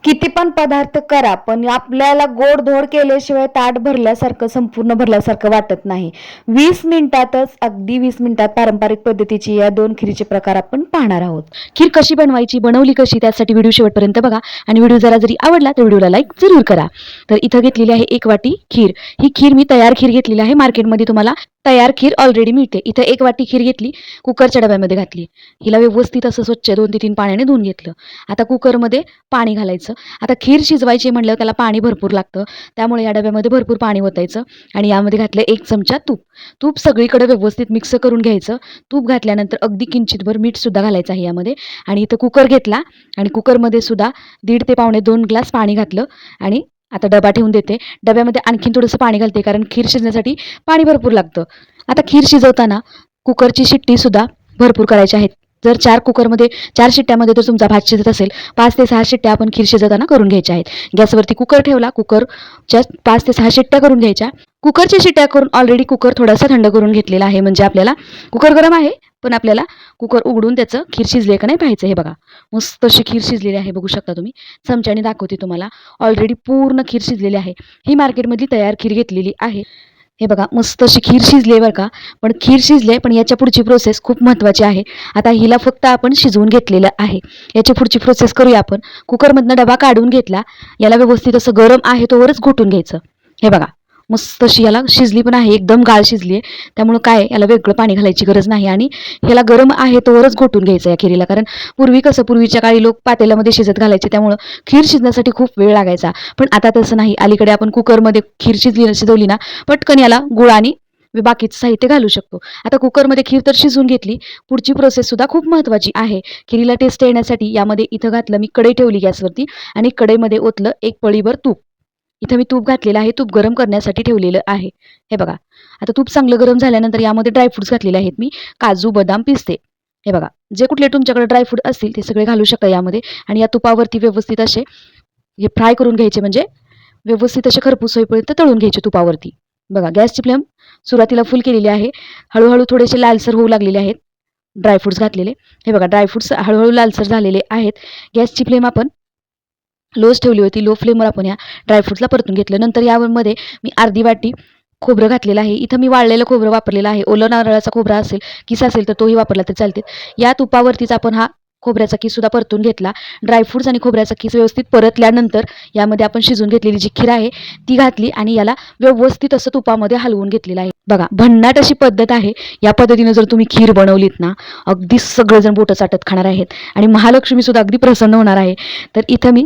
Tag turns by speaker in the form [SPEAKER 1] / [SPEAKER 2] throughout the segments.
[SPEAKER 1] किती पण पदार्थ करा, पण आपल्याला गोड-धोड केल्याशिवाय ताट भरल्यासारखं, संपूर्ण भरल्यासारखं वाटत नाही. 20 मिनिटातच, अगदी 20 मिनिटात पारंपरिक पद्धतीची या 2 खीरचे प्रकार आपण पाहणार आहोत.
[SPEAKER 2] खीर कशी बनवायची, बनवली कशी, त्यासाठी व्हिडिओ शेवटपर्यंत बघा आणि व्हिडिओ जरी आवडला तर व्हिडिओला लाईक जरूर करा. तर इथं घेतलेली आहे 1 वाटी खीर. ही खीर मी तयार खीर घेतलेली आहे. मार्केटमध्ये तुम्हाला तयार खीर ऑलरेडी मिळते. इथं 1 वाटी खीर घेतली, कुकरच्या डब्यामध्ये घातली. हिला व्यवस्थित असं स्वच्छ 2 ते 3 पाण्याने धुवून घेतलं. आता कुकरमध्ये पाणी घालायचं. आता खीर शिजवायची म्हटल्यावर त्याला पाणी भरपूर लागतं. त्यामुळे या डब्यामध्ये भरपूर पाणी ओतायचं आणि यामध्ये घातलं 1 चमचा तूप. तूप सगळीकडे व्यवस्थित मिक्स करून घ्यायचं. तूप घातल्यानंतर अगदी किंचितभर मीठ सुद्धा घालायचं आहे यामध्ये आणि इथं कुकर घेतला आणि कुकरमध्ये सुद्धा 1.5 ते पावणे 2 ग्लास पाणी घातलं आणि आता डबा ठेवून देते. डब्यामध्ये आणखीन थोडंसं पाणी घालते, कारण खीर शिजण्यासाठी पाणी भरपूर लागतं. आता खीर शिजवताना कुकरची शिट्टी सुद्धा भरपूर करायची आहेत. जर 4 शिट्ट्यामध्ये जर तुमचा भात शिजत असेल, 5 ते 6 शिट्ट्या आपण खीर शिजवताना करून घ्यायच्या आहेत. गॅसवरती कुकर ठेवला, कुकरच्या 5 ते 6 शिट्ट्या करून घ्यायच्या. कुकरच्या शिट्ट्या करून ऑलरेडी कुकर थोडासा थंड करून घेतलेला आहे, म्हणजे आपल्याला कुकर गरम आहे, पण आपल्याला कुकर उघडून त्याचं खीर शिजले का नाही पाहायचं. हे बघा, मस्त अशी खीर शिजलेली आहे, बघू शकता तुम्ही. चमच्याने दाखवते तुम्हाला. ऑलरेडी पूर्ण खीर शिजलेली आहे. ही मार्केटमधली तयार खीर घेतलेली आहे. हे बघा, मस्त अशी खीर शिजली आहे बरं का. पण खीर शिजले, पण याच्या पुढची प्रोसेस खूप महत्त्वाची आहे. आता हिला फक्त आपण शिजवून घेतलेलं आहे. याची पुढची प्रोसेस करूया आपण. कुकरमधनं डबा काढून घेतला. याला व्यवस्थित असं गरम आहे तोवरच घोटून घ्यायचं. हे बघा, मस्त अशी याला शिजली पण आहे, एकदम गाळ शिजली आहे. त्यामुळं काय याला वेगळं पाणी घालायची गरज नाही आणि ह्याला गरम आहे तोवरच घोटून घ्यायचं या खीरीला. कारण पूर्वीच्या काळी लोक पातेल्यामध्ये शिजत घालायचे, त्यामुळं खीर शिजण्यासाठी खूप वेळ लागायचा. पण आता तसं नाही. अलीकडे आपण कुकरमध्ये खीर शिजवली ना, पटकन याला गुळ आणि बाकीचं साहित्य घालू शकतो. आता कुकरमध्ये खीर तर शिजवून घेतली. पुढची प्रोसेस सुद्धा खूप महत्त्वाची आहे. खीरीला टेस्ट येण्यासाठी यामध्ये इथं घातलं मी, कढई ठेवली गॅसवरती आणि कढईमध्ये ओतलं 1 पळीभर तूप. इथं मी तूप घातलेलं आहे. तूप गरम करण्यासाठी ठेवलेलं आहे. हे बघा, आता तूप चांगलं गरम झाल्यानंतर यामध्ये ड्रायफ्रुट्स घातलेले आहेत मी. काजू, बदाम, पिस्ते. हे बघा, जे कुठले तुमच्याकडे ड्रायफ्रूट असतील ते सगळे घालू शकता यामध्ये आणि या तुपावरती व्यवस्थित असे हे फ्राय करून घ्यायचे, म्हणजे व्यवस्थित असे खरपूस होईपर्यंत तळून घ्यायचे तुपावरती. बघा, गॅसची फ्लेम सुरुवातीला फुल केलेली आहे. हळूहळू थोडेसे लालसर होऊ लागलेले आहेत ड्रायफ्रुट्स घातलेले. हे बघा, ड्रायफ्रुट्स हळूहळू लालसर झालेले आहेत. गॅसची फ्लेम आपण लोच ठेवली होती. लो फ्लेमवर आपण या ड्रायफ्रुट्सला परतून घेतलं. नंतर यामध्ये मी अर्धी वाटी खोबरं घातलेलं आहे. इथं मी वाळलेलं खोबरं वापरलेलं आहे. ओलं नारळाचा खोबरा असेल, किस असेल तर तोही वापरला तर चालते. या तुपावरतीच आपण हा खोबऱ्याचा किस सुद्धा परतून घेतला. ड्रायफ्रुट्स आणि खोबऱ्याचा किस व्यवस्थित परतल्यानंतर यामध्ये आपण शिजवून घेतलेली जी खीर आहे ती घातली आणि याला व्यवस्थित असं तुपामध्ये हलवून घेतलेलं आहे. बघा, भन्नाट अशी पद्धत आहे. या पद्धतीने जर तुम्ही खीर बनवलीत ना, अगदी सगळेजण बोटं चाटत खाणार आहेत आणि महालक्ष्मी सुद्धा अगदी प्रसन्न होणार आहे. तर इथं मी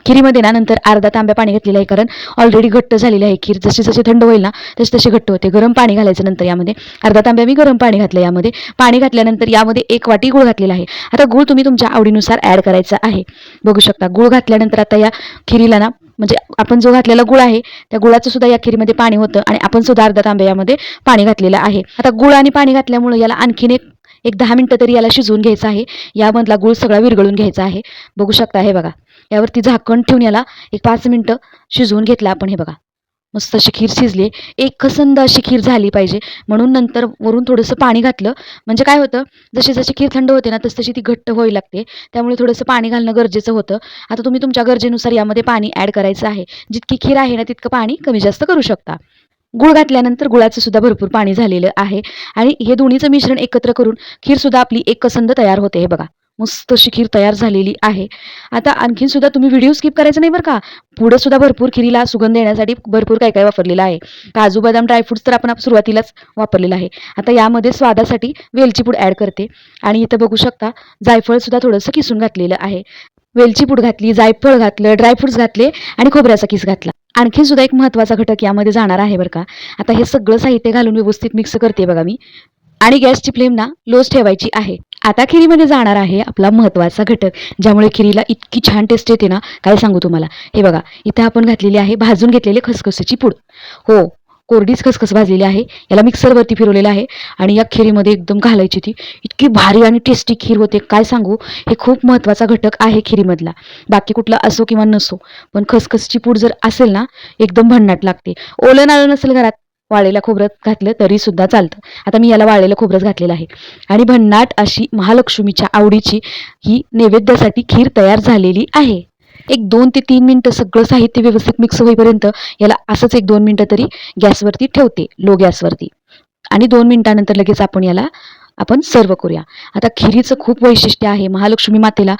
[SPEAKER 2] खिरीमध्ये ना नंतर अर्धा तांब्या पाणी घातलेलं आहे, कारण ऑलरेडी घट्ट झालेली आहे खीर. जशी जशी थंड होईल ना तशी तशी घट्ट होते. गरम पाणी घालायचं नंतर यामध्ये. अर्धा तांब्या मी गरम पाणी घातलं यामध्ये. पाणी घातल्यानंतर यामध्ये 1 वाटी गूळ घातलेला आहे. आता गूळ तुम्ही तुमच्या आवडीनुसार ॲड करायचा आहे. बघू शकता, गूळ घातल्यानंतर आता या खिरीला ना, म्हणजे आपण जो घातलेला गुळ आहे त्या गुळाचं सुद्धा या खीरीमध्ये पाणी होतं आणि आपण सुद्धा अर्धा तांब्या यामध्ये पाणी घातलेलं आहे. आता गुळ आणि पाणी घातल्यामुळे याला आणखीन एक 10 मिनिटं तरी याला शिजवून घ्यायचं आहे. यामधला गूळ सगळा विरघळून घ्यायचा आहे. बघू शकता, हे बघा, यावरती झाकण ठेवून याला 5 मिनिटं शिजवून घेतलं आपण. हे बघा, मस्त अशी खीर शिजली. एकसंध अशी खीर झाली पाहिजे, म्हणून नंतर वरून थोडंसं पाणी घातलं. म्हणजे काय होतं, जशी जशी खीर थंड होते ना तशी ती घट्ट व्हायला लागते. त्यामुळे थोडंसं पाणी घालणं गरजेचं होतं. आता तुम्ही तुमच्या गरजेनुसार यामध्ये पाणी ॲड करायचं आहे. जितकी खीर आहे ना तितकं पाणी कमी जास्त करू शकता. गूळ घातल्यानंतर गुळाचं सुद्धा भरपूर पाणी झालेलं आहे आणि हे दोन्हीचं मिश्रण एकत्र करून खीरसुद्धा आपली एकसंध तयार होते. हे बघा, मस्त अशी खीर तयार झालेली आहे. आता आणखीन सुद्धा तुम्ही व्हिडिओ स्किप करायचा नाही बरं का. पुढे सुद्धा भरपूर खिरीला सुगंध येण्यासाठी भरपूर काय काय वापरलेलं आहे. काजू, बदाम, ड्रायफ्रुट्स तर आपण सुरुवातीलाच वापरलेलं आहे. आता यामध्ये स्वादासाठी वेलची पूड ॲड करते आणि इथं बघू शकता जायफळ सुद्धा थोडंसं किसून घातलेलं आहे. वेलची पूड घातली, जायफळ घातलं, ड्रायफ्रुट्स घातले आणि खोबऱ्याचा किस घातला. आणखीन सुद्धा एक महत्त्वाचा घटक यामध्ये जाणार आहे बरं का. आता हे सगळं साहित्य घालून व्यवस्थित मिक्स करते बघा मी आणि गॅसची फ्लेम ना लोच ठेवायची आहे. आता खिरीमध्ये जाणार आहे आपला महत्त्वाचा घटक, ज्यामुळे खिरीला इतकी छान टेस्ट येते ना, काय सांगू तुम्हाला. हे बघा, इथं आपण घातलेली आहे भाजून घेतलेले खसखसीची पूड. हो, कोरडीच खसखस भाजलेली आहे. याला मिक्सरवरती फिरवलेलं आहे आणि या खिरीमध्ये एकदम घालायची. ती इतकी भारी आणि टेस्टी खीर होते, काय सांगू. हे खूप महत्त्वाचा घटक आहे खिरीमधला. बाकी कुठला असो किंवा नसो, पण खसखसची पूड जर असेल ना एकदम भन्नाट लागते. ओलं नारळ नसेल घरात, वाळलेलं खोबरं घातलं तरी सुद्धा चालतं. आता मी याला वाळलेलं खोबरंच घातलेलं आहे आणि भन्नाट अशी महालक्ष्मीच्या आवडीची ही नैवेद्यासाठी खीर तयार झालेली आहे. एक 2 ते 3 मिनिटं सगळं साहित्य व्यवस्थित मिक्स होईपर्यंत याला असंच एक 2 मिनिटं तरी गॅसवरती ठेवते, लो गॅसवरती. आणि 2 मिनिटानंतर लगेच आपण सर्व करूया. आता खिरीचं खूप वैशिष्ट्य आहे. महालक्ष्मी मातेला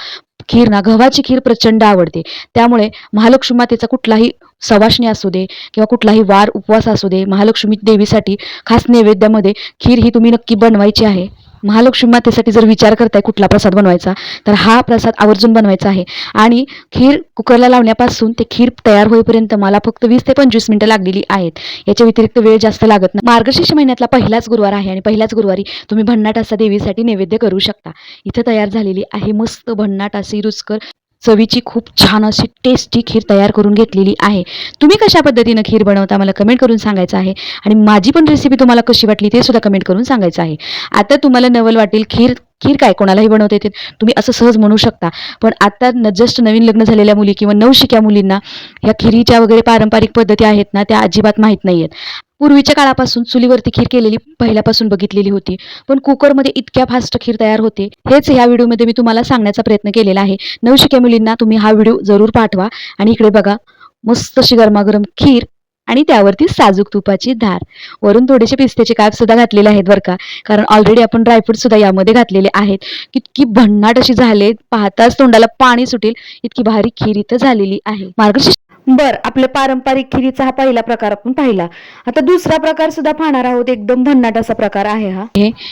[SPEAKER 2] खीर ना, गव्हाची खीर प्रचंड आवडते. त्यामुळे महालक्ष्मी मातेचा कुठलाही सवाष्णी असू दे किंवा कुठलाही वार उपवास असू दे, महालक्ष्मी देवीसाठी खास नैवेद्यामध्ये खीर ही तुम्ही नक्की बनवायची आहे. महालक्ष्मी मातेसाठी जर विचार करताय कुठला प्रसाद बनवायचा, तर हा प्रसाद आवर्जून बनवायचा आहे. आणि खीर कुकरला लावण्यापासून ते खीर तयार होईपर्यंत मला फक्त 20 ते 25 मिनिटं लागलेली आहेत. याच्या व्यतिरिक्त वेळ जास्त लागत नाही. मार्गशीर्ष महिन्यातला पहिलाच गुरुवार आहे आणि पहिल्याच गुरुवारी तुम्ही भन्नाट असा देवीसाठी नैवेद्य करू शकता. इथं तयार झालेली आहे मस्त भन्नाट अशी रुचकर चवीची खूप छान अशी टेस्टी खीर तयार करून घेतलेली आहे. तुम्ही कशा पद्धतीनं खीर बनवता मला कमेंट करून सांगायचं आहे आणि माझी पण रेसिपी तुम्हाला कशी वाटली ते सुद्धा कमेंट करून सांगायचं आहे. आता तुम्हाला नवल वाटेल, खीर काय कोणालाही बनवता येते, तुम्ही असं सहज म्हणू शकता. पण आता जस्ट नवीन लग्न झालेल्या मुली किंवा नवशिक्या मुलींना ह्या खिरीच्या वगैरे पारंपरिक पद्धती आहेत ना, त्या अजिबात माहीत नाही आहेत. पूर्वीच्या काळापासून चुलीवरती खीर केलेली पहिल्यापासून बघितलेली होती, पण कुकरमध्ये इतक्या फास्ट खीर तयार होते. हेच ह्या व्हिडिओमध्ये मी तुम्हाला सांगण्याचा प्रयत्न केलेला आहे. नवशिक्या मुलींना तुम्ही हा व्हिडिओ जरूर पाठवा. आणि इकडे बघा मस्त अशी गरमागरम खीर आणि त्यावरती साजूक तुपाची धार, वरून थोडेसे पिस्त्याचे काप सुद्धा घातलेले आहेत बरं का, कारण ऑलरेडी आपण ड्रायफ्रूट सुद्धा यामध्ये घातलेले आहेत. कितकी भन्नाट अशी झाले, पाहताच तोंडाला पाणी सुटेल इतकी भारी खीर इथं झालेली आहे. मार्गशीर्ष
[SPEAKER 1] बर, आपल्या पारंपरिक खिरीचा हा पहिला प्रकार आपण पाहिला. आता दुसरा प्रकार सुद्धा पाहणार आहोत. एकदम भन्नाट असा प्रकार आहे हा.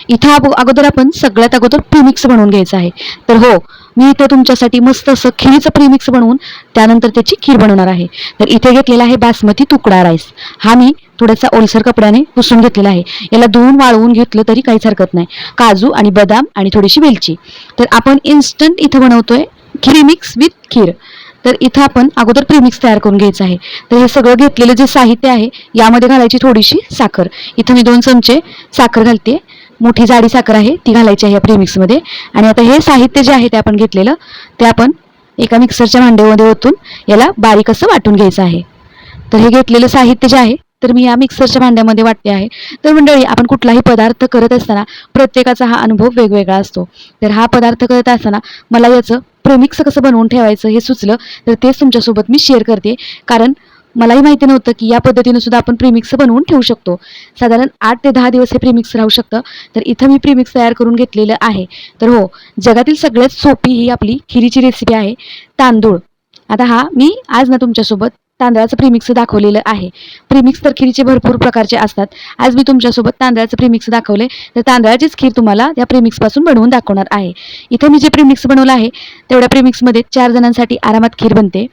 [SPEAKER 2] इथं अगोदर आपण सगळ्यात अगोदर प्रीमिक्स बनवून घ्यायचं आहे. तर हो, मी इथे तुमच्यासाठी मस्त असं खिरीचं प्रीमिक्स बनवून त्यानंतर त्याची खीर बनवणार आहे. तर इथे घेतलेला आहे बासमती तुकडा राईस. हा मी थोडासा ओलसर कपड्याने पुसून घेतलेला आहे. याला धुवून वाळवून घेतलं तरी काहीच हरकत नाही. काजू आणि बदाम आणि थोडीशी वेलची. तर आपण इन्स्टंट इथं बनवतोय प्रीमिक्स विथ खीर. तर इथं आपण अगोदर प्रीमिक्स तयार करून घ्यायचं आहे. तर हे सगळं घेतलेलं जे साहित्य आहे यामध्ये घालायची थोडीशी साखर. इथं मी 2 चमचे साखर घालते. मोठी जाडी साखर आहे ती घालायची आहे या प्रीमिक्समध्ये. आणि आता हे साहित्य जे आहे ते आपण घेतलेलं ते आपण एका मिक्सरच्या भांड्यामध्ये ओतून याला बारीक असं वाटून घ्यायचं आहे. तर हे घेतलेलं साहित्य जे आहे तर मी या मिक्सरच्या भांड्यामध्ये वाटते आहे. तर मंडळी, आपण कुठलाही पदार्थ करत असताना प्रत्येकाचा हा अनुभव वेगवेगळा असतो. तर हा पदार्थ करत असताना मला याचं प्रेमिक्स कसं बनवून ठेवायचं हे सुचलं, तर तेच तुमच्यासोबत मी शेअर करते. कारण मलाही माहिती नव्हतं की या पद्धतीनं सुद्धा आपण प्रीमिक्स बनवून ठेवू शकतो. साधारण 8 ते 10 दिवस हे प्रीमिक्स राहू शकतं. तर इथं मी प्रीमिक्स तयार करून घेतलेलं आहे. तर हो, जगातील सगळ्यात सोपी ही आपली खिरीची रेसिपी आहे, तांदूळ. आता हा मी आज ना तुमच्यासोबत तांदळाचं प्रीमिक्स दाखवलेलं आहे. प्रीमिक्स तर खिरीचे भरपूर प्रकारचे असतात. आज मी तुमच्यासोबत तांदळाचं प्रीमिक्स दाखवले, तर तांदळाचीच खीर तुम्हाला या प्रीमिक्सपासून बनवून दाखवणार आहे. इथे मी जे प्रीमिक्स बनवलं आहे तेवढ्या प्रीमिक्समध्ये 4 जणांसाठी आरामात खीर बनते.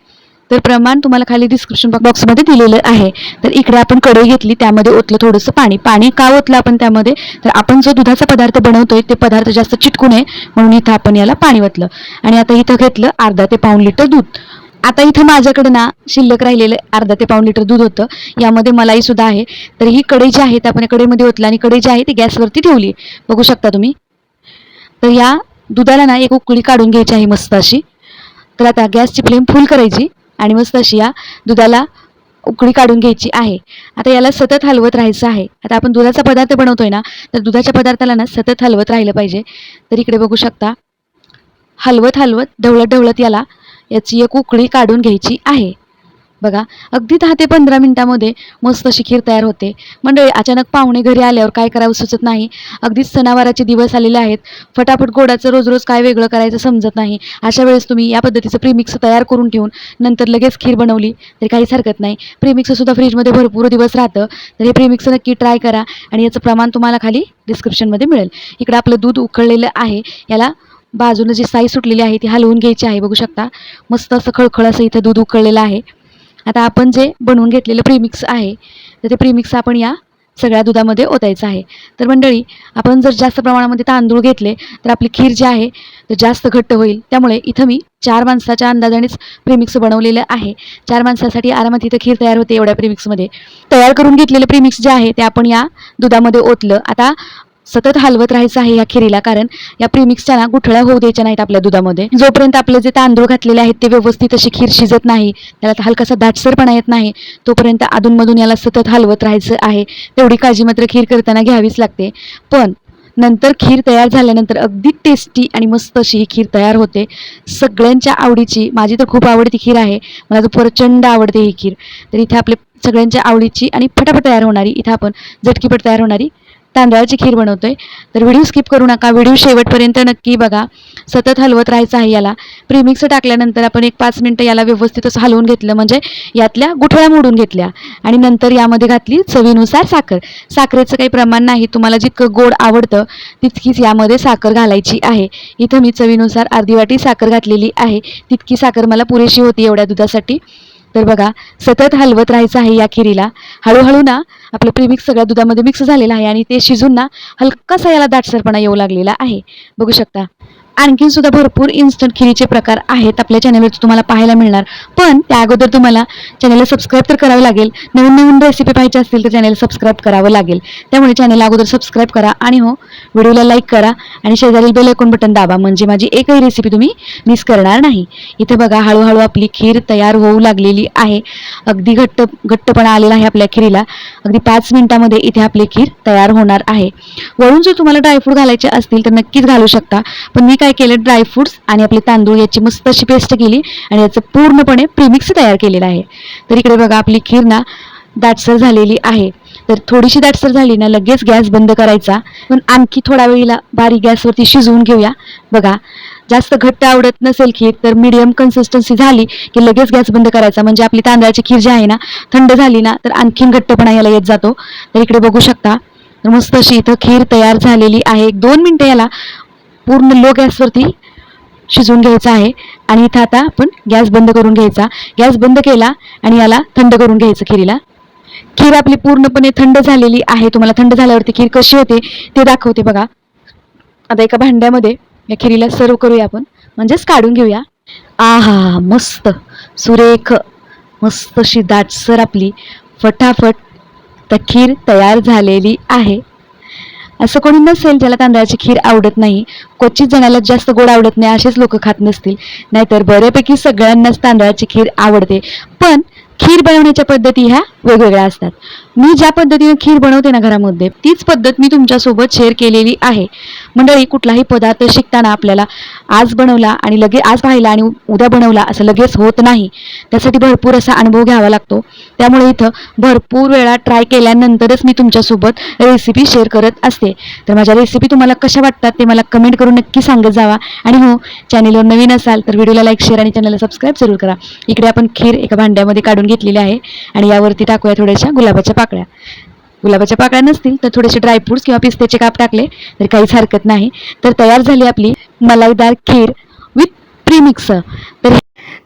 [SPEAKER 2] तर प्रमाण तुम्हाला खाली डिस्क्रिप्शन बॉक्समध्ये दिलेलं आहे. तर इकडे आपण कढई घेतली, त्यामध्ये ओतलं थोडंसं पाणी. पाणी का ओतलं आपण त्यामध्ये, तर आपण जो दुधाचा पदार्थ बनवतोय ते पदार्थ जास्त चिटकू नये म्हणून इथं आपण याला पाणी ओतलं. आणि आता इथं घेतलं अर्धा ते पाऊण लिटर दूध. आता इथं माझ्याकडे ना शिल्लक राहिलेलं अर्धा ते पाऊण लिटर दूध होतं. यामध्ये मलाई सुद्धा आहे. तर ही कढई जी आहे ते आपण कढईमध्ये ओतलं आणि कढई जी आहे ती गॅसवरती ठेवली, बघू शकता तुम्ही. तर या दुधाला ना एक उकळी काढून घ्यायची आहे मस्त अशी. तर आता गॅसची फ्लेम फुल करायची आणि मस्त अशी या दुधाला उकळी काढून घ्यायची आहे. आता याला सतत हलवत राहायचं आहे. आता आपण दुधाचा पदार्थ बनवतोय ना, तर दुधाच्या पदार्थाला ना सतत हलवत राहिलं पाहिजे. तर इकडे बघू शकता, हलवत ढवळत याची एक उकळी काढून घ्यायची आहे. बघा, अगदी 10 ते 15 मिनिटामध्ये मस्त अशी खीर तयार होते. मंडळी, अचानक पाहुणे घरी आल्यावर काय करावं सुचत नाही. अगदीच सणावाराचे दिवस आलेले आहेत. फटाफट गोडाचं रोज रोज काय वेगळं करायचं समजत नाही. अशा वेळेस तुम्ही या पद्धतीचं प्रीमिक्स तयार करून ठेवून नंतर लगेच खीर बनवली तरी काहीच हरकत नाही. प्रीमिक्ससुद्धा फ्रीजमध्ये भरपूर दिवस राहतं. तर हे प्रीमिक्स नक्की ट्राय करा आणि याचं प्रमाण तुम्हाला खाली डिस्क्रिप्शनमध्ये मिळेल. इकडे आपलं दूध उकळलेलं आहे. याला बाजूनं जी साई सुटलेली आहे ती हलवून घ्यायची आहे. बघू शकता, मस्त असं खळखळ असं इथं दूध उकळलेलं आहे. आता आपण जे बनवून घेतलेलं प्रीमिक्स आहे तर ते प्रीमिक्स आपण या सगळ्या दुधामध्ये ओतायचं आहे. तर मंडळी, आपण जर जास्त प्रमाणामध्ये तांदूळ घेतले तर आपली खीर जी आहे तर जास्त घट्ट होईल. त्यामुळे इथं मी 4 माणसाच्या अंदाजानेच प्रीमिक्स बनवलेलं आहे. 4 माणसासाठी आरामात इथं खीर तयार होते एवढ्या प्रीमिक्समध्ये. तयार करून घेतलेलं प्रीमिक्स जे आहे ते आपण या दुधामध्ये ओतलं. आता सतत हलवत राहायचं आहे या खिरीला, कारण या प्रीमिक्सच्या ना गुठळ्या होऊ द्यायच्या नाहीत आपल्या दुधामध्ये. जोपर्यंत आपले जे तांदूळ घातलेले आहेत ते व्यवस्थित अशी खीर शिजत नाही, त्याला हलकासा दाटसरपणा येत नाही, तोपर्यंत अधूनमधून याला सतत हलवत राहायचं आहे. तेवढी काळजी मात्र खीर करताना घ्यावीच लागते. पण नंतर खीर तयार झाल्यानंतर अगदी टेस्टी आणि मस्त अशी ही खीर तयार होते. सगळ्यांच्या आवडीची, माझी तर खूप आवडती खीर आहे, मला तर प्रचंड आवडते ही खीर. तर इथे आपले सगळ्यांच्या आवडीची आणि फटाफट तयार होणारी, इथं आपण झटकीपट तयार होणारी तांदळाची खीर बनवतोय. तर व्हिडिओ स्किप करू नका, व्हिडिओ शेवटपर्यंत नक्की बघा. सतत हलवत राहायचं आहे याला. प्रीमिक्स टाकल्यानंतर आपण एक 5 मिनटं याला व्यवस्थित असं हलवून घेतलं, म्हणजे यातल्या गुठळ्या मोडून घेतल्या आणि नंतर यामध्ये घातली चवीनुसार साखर. साखरेचं काही प्रमाण नाही, तुम्हाला जितकं गोड आवडतं तितकीच यामध्ये साखर घालायची आहे. इथं मी चवीनुसार अर्धी वाटी साखर घातलेली आहे, तितकी साखर मला पुरेशी होती एवढ्या दुधासाठी. तर बघा, सतत हलवत राहायचं आहे या खिरीला. हळूहळू ना आपलं प्रीमिक्स सगळ्या दुधामध्ये मिक्स झालेलं आहे आणि ते शिजून ना हलकासा याला दाटसरपणा येऊ लागलेला आहे, बघू शकता. आणखीन सुद्धा भरपूर इन्स्टंट खिरीचे प्रकार आहेत आपल्या चॅनलवर तुम्हाला पाहायला मिळणार, पण त्या अगोदर तुम्हाला चॅनलला सबस्क्राईब तर करावं लागेल. नवीन नवीन रेसिपी पाहिजे असतील तर चॅनल सबस्क्राईब करावं लागेल. त्यामुळे चॅनलला अगोदर सबस्क्राईब करा आणि हो, व्हिडिओला लाईक करा आणि शेजारील बेल आयकॉन बटन दाबा, म्हणजे माझी एकही रेसिपी तुम्ही मिस करणार नाही. इथे बघा, हळूहळू आपली खीर तयार होऊ लागलेली आहे. अगदी घट्टपणा आलेला आहे आपल्या खिरीला. अगदी 5 मिनिटामध्ये इथे आपली खीर तयार होणार आहे. वरून जर तुम्हाला ड्रायफ्रूट घालायचे असतील तर नक्कीच घालू शकता, पण मी काय केलं, ड्रायफ्रुट्स आणि आपले तांदूळ याची मस्त अशी पेस्ट केली आणि याचं पूर्णपणे प्रीमिक्स तयार केलेलं आहे. तर इकडे बघा, आपली खीर ना दाटसर झालेली आहे. तर थोडीशी दाटसर झाली ना लगेच गॅस बंद करायचा, पण आणखी थोडा वेळेला बारीक गॅसवरती शिजवून घेऊया. बघा, जास्त घट्ट आवडत नसेल खीर तर मीडियम कन्सिस्टन्सी झाली की लगेच गॅस बंद करायचा, म्हणजे आपली तांदळाची खीर जी आहे ना थंड झाली ना तर आणखीन घट्टपणा याला येत जातो. तर इकडे बघू शकता, तर मस्त अशी इथं खीर तयार झालेली आहे. 1-2 मिनिटं याला पूर्ण लो गॅसवरती शिजवून घ्यायचं आहे आणि इथं आता आपण गॅस बंद करून घ्यायचा. गॅस बंद केला आणि याला थंड करून घ्यायचं खिरीला. खीर आपली पूर्णपणे थंड झालेली आहे. तुम्हाला थंड झाल्यावरती खीर कशी होते ते दाखवते बघा. आता एका भांड्यामध्ये या खिरीला सर्व करूया आपण, म्हणजेच काढून घेऊया. आहा, मस्त सुरेख मस्त अशी दाटसर आपली फटाफट तर खीर तयार झालेली आहे. असं कोणी नसेल ज्याला तांदळाची खीर आवडत नाही. क्वचित जणाला जास्त गोड आवडत नाही असेच लोक खात नसतील, नाहीतर बऱ्यापैकी सगळ्यांनाच तांदळाची खीर आवडते. पण खीर बनवण्याच्या पद्धती ह्या वेगवेगळ्या असतात. मी ज्या पद्धतीने खीर बनवते ना घरामध्ये, तीच पद्धत मी तुमच्यासोबत शेअर केलेली आहे. मंडळी, कुठलाही पदार्थ शिकताना आपल्याला आज बनवला आणि लगेच आज पाहिला आणि उद्या बनवला असं लगेच होत नाही. त्यासाठी भरपूर असा अनुभव घ्यावा लागतो. त्यामुळे इथं भरपूर वेळा ट्राय केल्यानंतरच मी तुमच्यासोबत रेसिपी शेअर करत असते. तर माझ्या रेसिपी तुम्हाला कशा वाटतात ते मला कमेंट करून नक्की सांगत जावा. आणि हो, चॅनलवर नवीन असाल तर व्हिडिओला लाईक, शेअर आणि चॅनलला सबस्क्राईब जरूर करा. इकडे आपण खीर एका भांड्यामध्ये काढून घेतलेली आहे आणि यावरती टाकूया थोड्याशा गुलाबाच्या पाकळ्या. गुलाबाच्या पाकळ्या नसतील तर थोडेसे ड्रायफ्रुट्स किंवा पिस्त्याचे काप टाकले तर काहीच हरकत नाही. तर तयार झाली आपली मलाईदार खीर विथ प्रीमिक्स.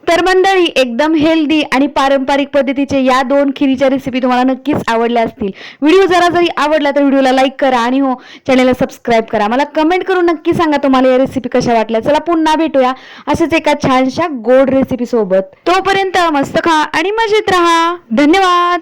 [SPEAKER 2] तर मंडळी, एकदम हेल्दी आणि पारंपरिक पद्धतीचे या 2 खिरीच्या रेसिपी तुम्हाला नक्कीच आवडल्या असतील. व्हिडिओ जरी आवडला तर व्हिडिओला लाईक करा आणि हो, चॅनलला सबस्क्राईब करा. मला कमेंट करून नक्की सांगा तुम्हाला या रेसिपी कशा वाटल्या. चला पुन्हा भेटूया अशाच एका छानशा गोड रेसिपी सोबत. तोपर्यंत मस्त खा आणि मजेत राहा. धन्यवाद.